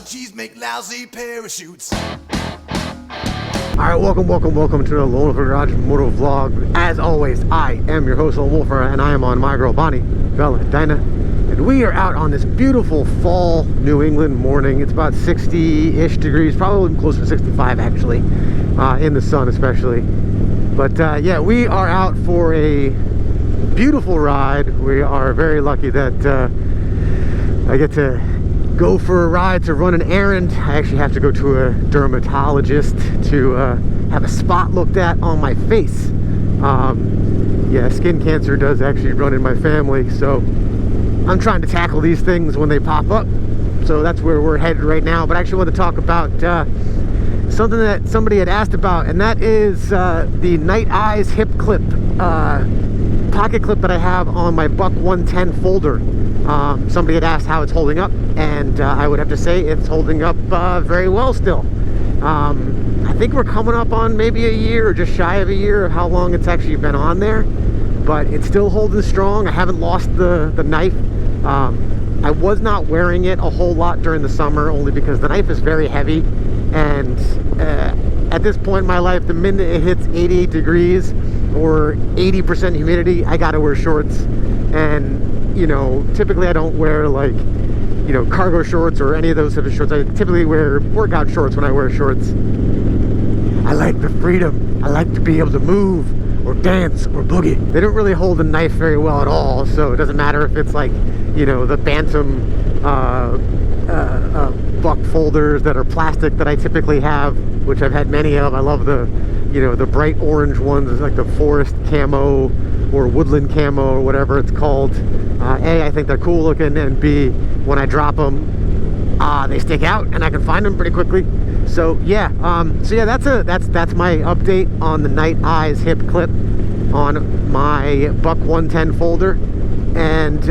G's make lousy parachutes. Alright, welcome to the Lone Wolf Garage Moto Vlog. As always, I am your host, Lone Wolfer, and I am on my girl Bonnie, Bella, Dinah. And we are out on this beautiful fall New England morning. It's about 60-ish degrees, probably closer to 65 actually, in the sun especially. But yeah, we are out for a beautiful ride. We are very lucky that I get to go for a ride to run an errand. I actually have to go to a dermatologist to have a spot looked at on my face. Yeah, skin cancer does actually run in my family, so I'm trying to tackle these things when they pop up. So that's where we're headed right now. But I actually want to talk about something that somebody had asked about, and that is the Nite Ize HipClip pocket clip that I have on my Buck 110 folder. Somebody had asked how it's holding up, and I would have to say it's holding up very well still. I think we're coming up on maybe a year or just shy of a year of how long it's actually been on there, but it's still holding strong. I haven't lost the knife. I was not wearing it a whole lot during the summer, only because the knife is very heavy, and at this point in my life, the minute it hits 88 degrees or 80% humidity, I gotta wear shorts. And you know, typically I don't wear, like, you know, cargo shorts or any of those types of shorts. I typically wear workout shorts when I wear shorts. I like the freedom. I like to be able to move or dance or boogie. They don't really hold a knife very well at all, so it doesn't matter if it's like, you know, the Bantam buck folders that are plastic that I typically have, which I've had many of. I love the, you know, the bright orange ones, like the forest camo or woodland camo or whatever it's called. A, I think they're cool looking, and B, when I drop them, they stick out and I can find them pretty quickly. So yeah, that's my update on the Nite Ize HipClip on my Buck 110 folder. And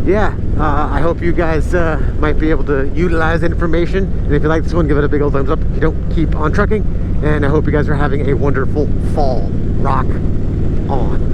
yeah, I hope you guys might be able to utilize that information. And if you like this one, give it a big old thumbs up. If you don't, keep on trucking. And I hope you guys are having a wonderful fall. Rock on.